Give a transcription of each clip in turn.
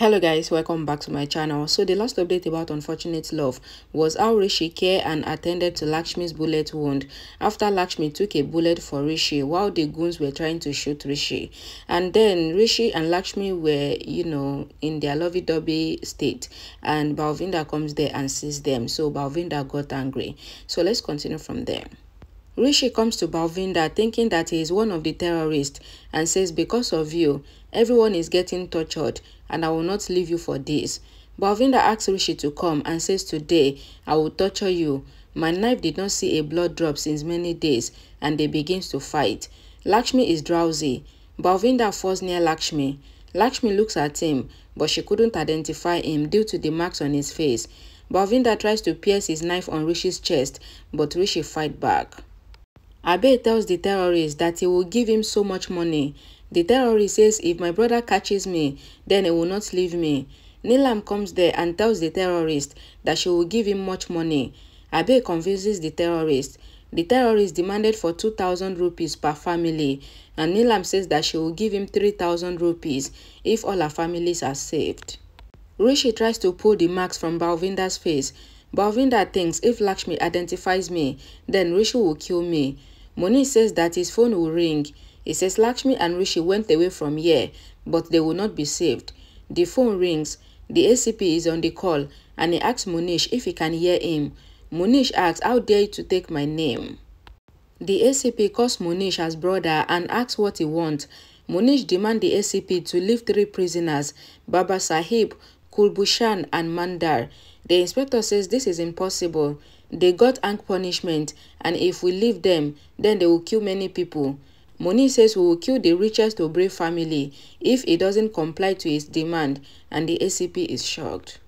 Hello guys, welcome back to my channel. So the last update about Unfortunate Love was how Rishi cared and attended to Lakshmi's bullet wound after Lakshmi took a bullet for Rishi while the goons were trying to shoot Rishi. And then Rishi and Lakshmi were, in their lovey-dovey state, and Balvinda comes there and sees them. So Balvinda got angry. So let's continue from there. Rishi comes to Balvinda thinking that he is one of the terrorists and says, "Because of you, everyone is getting tortured and I will not leave you for this." Balvinda asks Rishi to come and says, "Today, I will torture you. My knife did not see a blood drop since many days," and they begin to fight. Lakshmi is drowsy. Balvinda falls near Lakshmi. Lakshmi looks at him, but she couldn't identify him due to the marks on his face. Balvinda tries to pierce his knife on Rishi's chest, but Rishi fights back. Abe tells the terrorist that he will give him so much money. The terrorist says, "If my brother catches me, then he will not leave me." Neelam comes there and tells the terrorist that she will give him much money. Abe convinces the terrorist. The terrorist demanded for 2,000 rupees per family, and Neelam says that she will give him 3,000 rupees if all her families are saved. Rishi tries to pull the marks from Balvinda's face. Balvinda thinks if Lakshmi identifies me, then Rishi will kill me. Monish says that his phone will ring. He says Lakshmi and Rishi went away from here, but they will not be saved. The phone rings. The ACP is on the call, and he asks Monish if he can hear him. Monish asks, "How dare you to take my name?" The ACP calls Monish as brother and asks what he wants. Monish demands the ACP to leave 3 prisoners, Baba Sahib, Kulbushan and Mandar. The inspector says this is impossible. They got hang punishment, and if we leave them, then they will kill many people. Monish says we will kill the richest Obre family if he doesn't comply to his demand, and the ACP is shocked.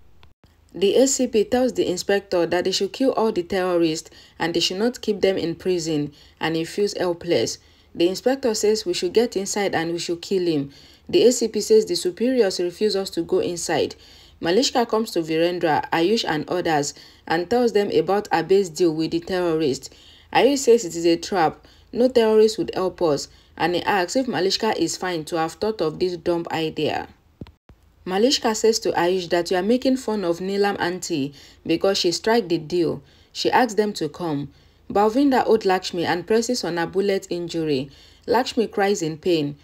The ACP tells the inspector that they should kill all the terrorists and they should not keep them in prison, and he feels helpless. The inspector says we should get inside and we should kill him. The ACP says the superiors refuse us to go inside. Malishka comes to Virendra, Ayush and others and tells them about Abe's deal with the terrorists. Ayush says it is a trap, no terrorists would help us, and he asks if Malishka is fine to have thought of this dumb idea. Malishka says to Ayush that you are making fun of Neelam auntie because she struck the deal. She asks them to come. Balvinda owed Lakshmi and presses on her bullet injury. Lakshmi cries in pain.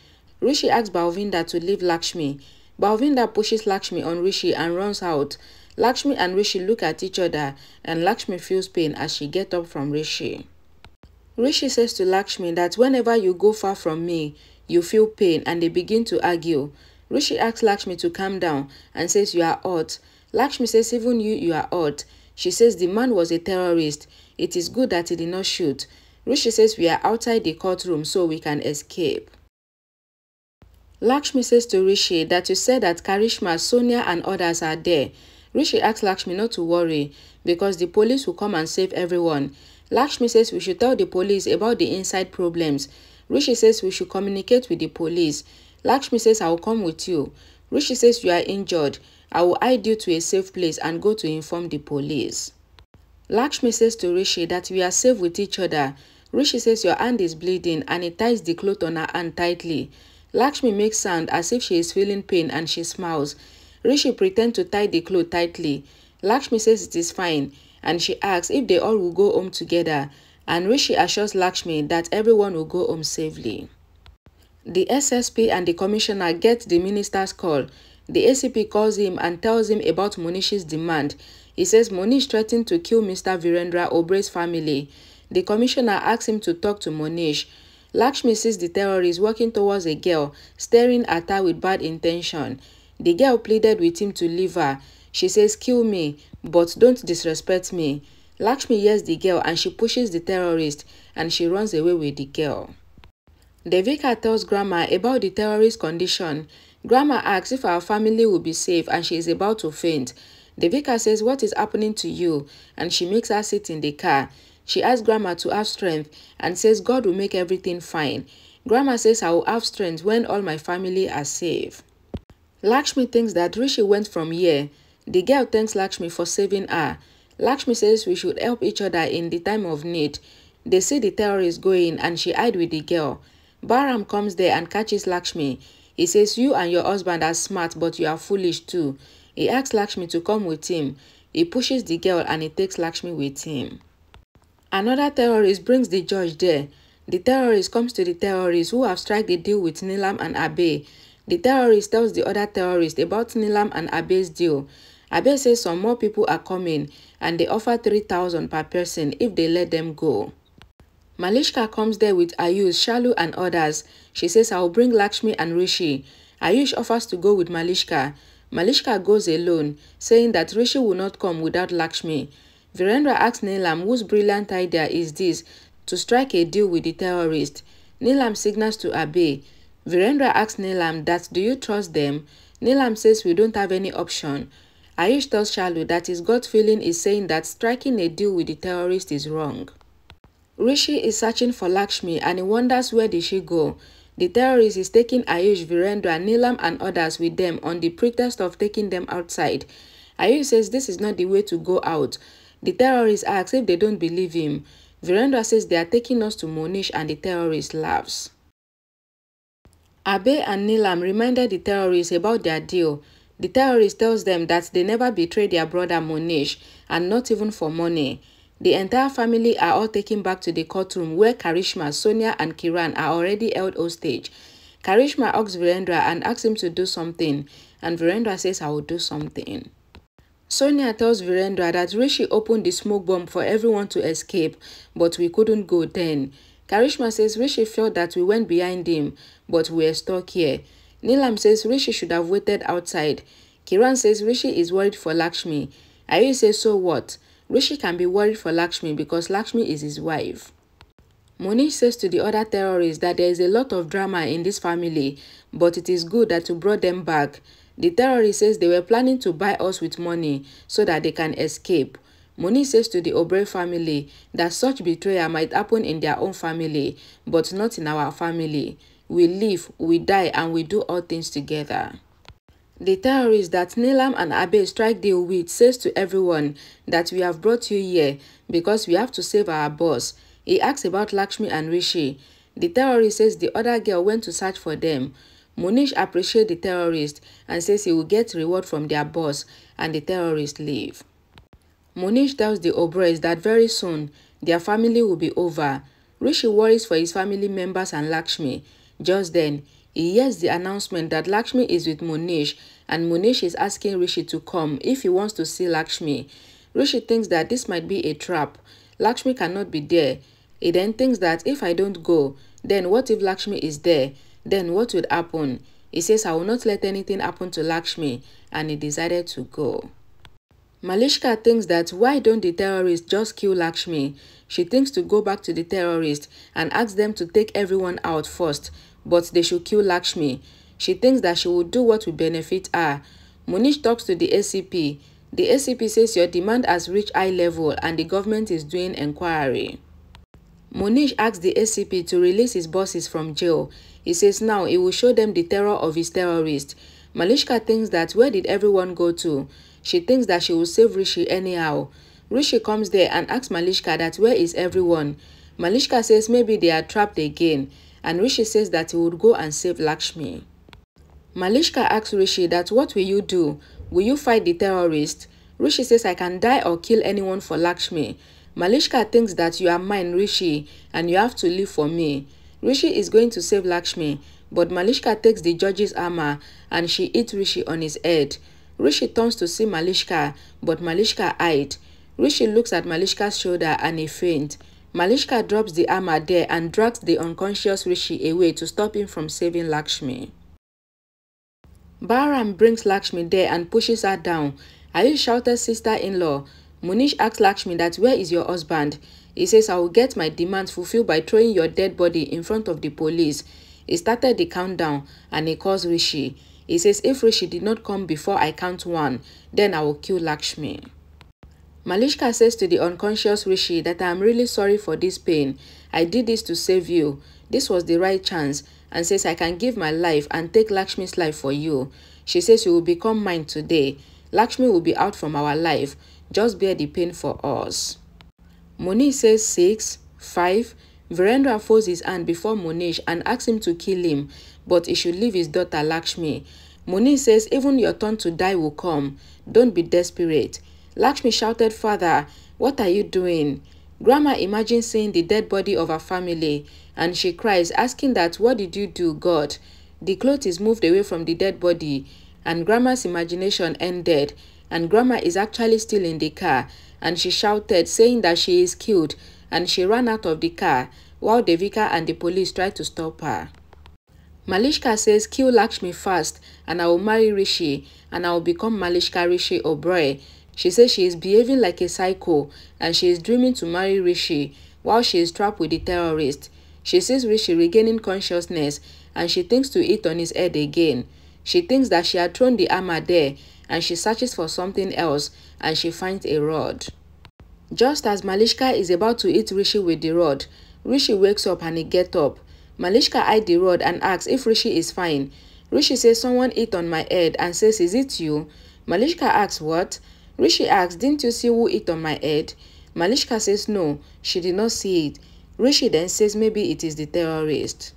Rishi asks Balvinda to leave Lakshmi. Balvinda pushes Lakshmi on Rishi and runs out. Lakshmi and Rishi look at each other and Lakshmi feels pain as she gets up from Rishi. Rishi says to Lakshmi that whenever you go far from me, you feel pain, and they begin to argue. Rishi asks Lakshmi to calm down and says you are hot. Lakshmi says even you are hot. She says the man was a terrorist. It is good that he did not shoot. Rishi says we are outside the courtroom so we can escape. Lakshmi says to Rishi that you said that Karishma, Sonia and others are there. Rishi asks Lakshmi not to worry because the police will come and save everyone. Lakshmi says we should tell the police about the inside problems. Rishi says we should communicate with the police. Lakshmi says I will come with you. Rishi says you are injured. I will hide you to a safe place and go to inform the police. Lakshmi says to Rishi that we are safe with each other. Rishi says your hand is bleeding and he ties the cloth on her hand tightly. Lakshmi makes sound as if she is feeling pain and she smiles. Rishi pretends to tie the cloth tightly. Lakshmi says it is fine and she asks if they all will go home together, and Rishi assures Lakshmi that everyone will go home safely. The SSP and the commissioner get the minister's call. The ACP calls him and tells him about Monish's demand. He says Monish threatened to kill Mr. Virendra Obre's family. The commissioner asks him to talk to Monish. Lakshmi sees the terrorist walking towards a girl, staring at her with bad intention. The girl pleaded with him to leave her. She says, "Kill me, but don't disrespect me." Lakshmi hears the girl and she pushes the terrorist and she runs away with the girl. Devika tells Grandma about the terrorist condition. Grandma asks if our family will be safe and she is about to faint. Devika says, "What is happening to you?" and she makes her sit in the car. She asks Grandma to have strength and says God will make everything fine. Grandma says I will have strength when all my family are safe. Lakshmi thinks that Rishi went from here. The girl thanks Lakshmi for saving her. Lakshmi says we should help each other in the time of need. They see the terrorists going and she hides with the girl. Baram comes there and catches Lakshmi. He says, you and your husband are smart, but you are foolish too. He asks Lakshmi to come with him. He pushes the girl and he takes Lakshmi with him. Another terrorist brings the judge there. The terrorist comes to the terrorists who have struck the deal with Neelam and Abe. The terrorist tells the other terrorist about Neelam and Abe's deal. Abe says some more people are coming and they offer 3,000 per person if they let them go. Malishka comes there with Ayush, Shalu and others. She says, I will bring Lakshmi and Rishi. Ayush offers to go with Malishka. Malishka goes alone, saying that Rishi will not come without Lakshmi. Virendra asks Neelam whose brilliant idea is this to strike a deal with the terrorist. Neelam signals to Abe. Virendra asks Neelam that do you trust them? Neelam says we don't have any option. Ayush tells Shalu that his gut feeling is saying that striking a deal with the terrorist is wrong. Rishi is searching for Lakshmi and he wonders where did she go. The terrorist is taking Ayush, Virendra, Neelam and others with them on the pretext of taking them outside. Ayush says this is not the way to go out. The terrorist asks if they don't believe him. Virendra says they are taking us to Monish and the terrorist laughs. Abe and Neelam reminded the terrorists about their deal. The terrorist tells them that they never betrayed their brother Monish and not even for money. The entire family are all taken back to the courtroom where Karishma, Sonia and Kiran are already held hostage. Karishma asks Virendra and asks him to do something, and Virendra says, I will do something. Sonia tells Virendra that Rishi opened the smoke bomb for everyone to escape, but we couldn't go then. Karishma says Rishi felt that we went behind him, but we are stuck here. Neelam says Rishi should have waited outside. Kiran says Rishi is worried for Lakshmi. Ayush says so what? Rishi can be worried for Lakshmi because Lakshmi is his wife. Monish says to the other terrorists that there is a lot of drama in this family, but it is good that you brought them back. The terrorist says they were planning to buy us with money so that they can escape. Monish says to the Obrey family that such betrayal might happen in their own family, but not in our family. We live, we die, and we do all things together. The terrorist that Neelam and Abe strike deal with says to everyone that we have brought you here because we have to save our boss. He asks about Lakshmi and Rishi. The terrorist says the other girl went to search for them. Monish appreciates the terrorist and says he will get reward from their boss, and the terrorists leave. Monish tells the Obreys that very soon their family will be over. Rishi worries for his family members and Lakshmi. Just then, he hears the announcement that Lakshmi is with Monish, and Monish is asking Rishi to come if he wants to see Lakshmi. Rishi thinks that this might be a trap. Lakshmi cannot be there. He then thinks that if I don't go, then what if Lakshmi is there? Then what would happen? He says, I will not let anything happen to Lakshmi, and he decided to go. Malishka thinks that why don't the terrorists just kill Lakshmi? She thinks to go back to the terrorists and ask them to take everyone out first, but they should kill Lakshmi. She thinks that she will do what will benefit her. Monish talks to the ACP. The ACP says your demand has reached high level and the government is doing inquiry. Monish asks the ACP to release his bosses from jail. He says now he will show them the terror of his terrorists. Malishka thinks that where did everyone go to? She thinks that she will save Rishi anyhow. Rishi comes there and asks Malishka that where is everyone? Malishka says maybe they are trapped again, and Rishi says that he would go and save Lakshmi. Malishka asks Rishi that what will you do? Will you fight the terrorist? Rishi says I can die or kill anyone for Lakshmi. Malishka thinks that you are mine, Rishi, and you have to live for me. Rishi is going to save Lakshmi, but Malishka takes the judge's armor and she hits Rishi on his head. Rishi turns to see Malishka, but Malishka hides. Rishi looks at Malishka's shoulder and he faints. Malishka drops the armor there and drags the unconscious Rishi away to stop him from saving Lakshmi. Bahram brings Lakshmi there and pushes her down. Ayush shouted sister-in-law. Monish asks Lakshmi that where is your husband? He says I will get my demands fulfilled by throwing your dead body in front of the police. He started the countdown and he calls Rishi. He says if Rishi did not come before I count 1, then I will kill Lakshmi. Malishka says to the unconscious Rishi that I am really sorry for this pain. I did this to save you. This was the right chance, and says I can give my life and take Lakshmi's life for you. She says you will become mine today. Lakshmi will be out from our life. Just bear the pain for us. Monish says 6, 5. Virendra folds his hand before Monish and asks him to kill him, but he should leave his daughter Lakshmi. Monish says even your turn to die will come. Don't be desperate. Lakshmi shouted, "Father, what are you doing?" Grandma imagines seeing the dead body of her family, and she cries, asking that, "What did you do, God?" The cloth is moved away from the dead body, and Grandma's imagination ended, and Grandma is actually still in the car, and she shouted, saying that she is killed, and she ran out of the car, while Devika and the police tried to stop her. Malishka says, "Kill Lakshmi fast, and I will marry Rishi, and I will become Malishka Rishi Oberoi." She says she is behaving like a psycho, and she is dreaming to marry Rishi, while she is trapped with the terrorist. She sees Rishi regaining consciousness, and she thinks to eat on his head again. She thinks that she had thrown the armor there, and she searches for something else, and she finds a rod. Just as Malishka is about to eat Rishi with the rod, Rishi wakes up and he gets up. Malishka eyes the rod and asks if Rishi is fine. Rishi says, "Someone ate on my head," and says, "Is it you?" Malishka asks, "What?" Rishi asks, "Didn't you see who ate on my head?" Malishka says no, she did not see it. Rishi then says maybe it is the terrorist.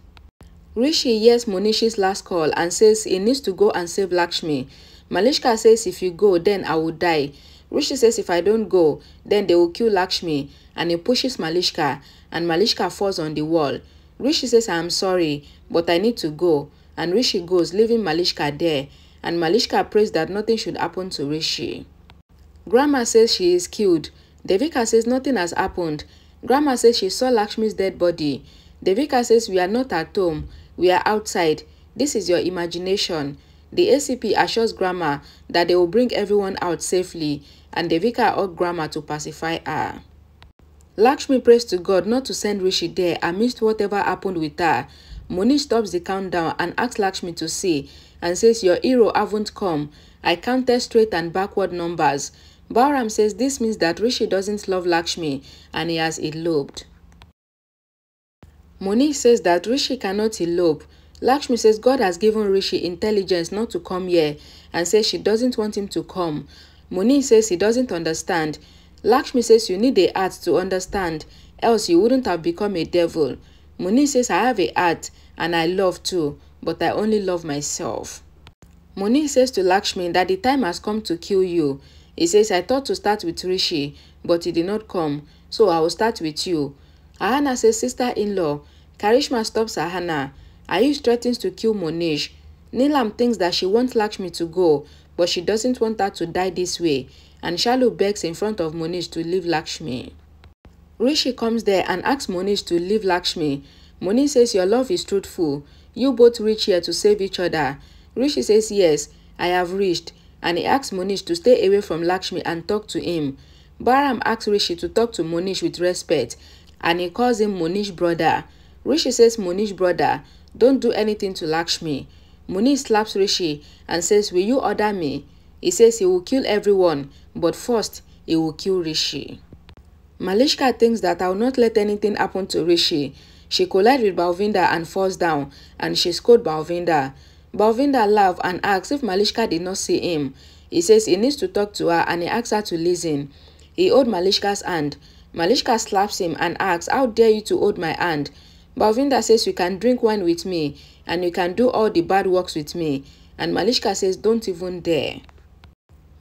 Rishi hears Monish's last call and says he needs to go and save Lakshmi. Malishka says, "If you go, then I will die." Rishi says if I don't go, then they will kill Lakshmi, and he pushes Malishka, and Malishka falls on the wall. Rishi says, "I am sorry, but I need to go," and Rishi goes, leaving Malishka there, and Malishka prays that nothing should happen to Rishi. Grandma says she is killed. Devika says nothing has happened. Grandma says she saw Lakshmi's dead body. Devika says we are not at home, we are outside. This is your imagination. The ACP assures Grandma that they will bring everyone out safely, and Devika urged Grandma to pacify her. Lakshmi prays to God not to send Rishi there amidst whatever happened with her. Monish stops the countdown and asks Lakshmi to see, and says, "Your hero haven't come. I counted straight and backward numbers." Balaram says this means that Rishi doesn't love Lakshmi and he has eloped. Monish says that Rishi cannot elope. Lakshmi says God has given Rishi intelligence not to come here, and says she doesn't want him to come. Monish says he doesn't understand. Lakshmi says you need a heart to understand, else you wouldn't have become a devil. Monish says I have a heart and I love too, but I only love myself. Monish says to Lakshmi that the time has come to kill you. He says, "I thought to start with Rishi, but he did not come, so I will start with you." Ahana says, "Sister-in-law." Karishma stops Ahana. Ayush threatens to kill Monish. Neelam thinks that she wants Lakshmi to go, but she doesn't want her to die this way, and Shalu begs in front of Monish to leave Lakshmi. Rishi comes there and asks Monish to leave Lakshmi. Monish says, "Your love is truthful. You both reach here to save each other." Rishi says, "Yes, I have reached," and he asks Monish to stay away from Lakshmi and talk to him. Balaram asks Rishi to talk to Monish with respect, and he calls him Monish brother. Rishi says, "Monish brother, don't do anything to Lakshmi." Monish slaps Rishi and says, "Will you order me?" He says he will kill everyone, but first he will kill Rishi. Malishka thinks that I will not let anything happen to Rishi. She collides with Balvinda and falls down, and she scolds Balvinda. Balvinda laughs and asks if Malishka did not see him. He says he needs to talk to her, and he asks her to listen. He holds Malishka's hand. Malishka slaps him and asks, "How dare you to hold my hand?" Balvinda says, "You can drink wine with me, and you can do all the bad works with me." And Malishka says, "Don't even dare."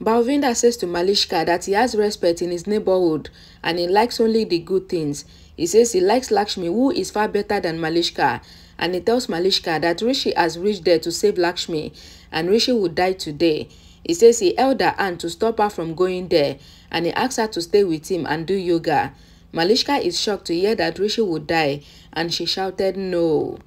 Balvinda says to Malishka that he has respect in his neighborhood and he likes only the good things. He says he likes Lakshmi, who is far better than Malishka, and he tells Malishka that Rishi has reached there to save Lakshmi and Rishi would die today. He says he held her hand to stop her from going there, and he asks her to stay with him and do yoga. Malishka is shocked to hear that Rishi would die, and she shouted no.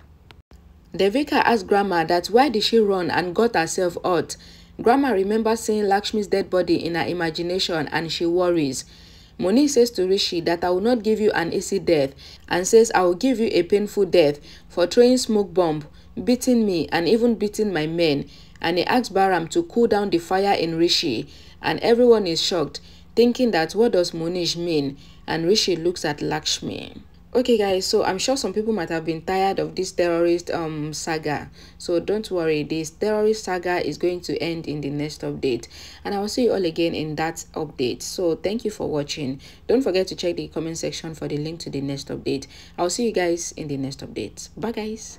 Devika asked Grandma that why did she run and got herself hurt. Grandma remembers seeing Lakshmi's dead body in her imagination and she worries. Monish says to Rishi that I will not give you an easy death, and says I will give you a painful death for throwing smoke bomb, beating me and even beating my men. And he asks Balaram to cool down the fire in Rishi, and everyone is shocked, thinking that what does Monish mean, and Rishi looks at Lakshmi. Okay guys, so I'm sure some people might have been tired of this terrorist saga, so don't worry, this terrorist saga is going to end in the next update, and I will see you all again in that update. So thank you for watching. Don't forget to check the comment section for the link to the next update. I'll see you guys in the next update. Bye guys.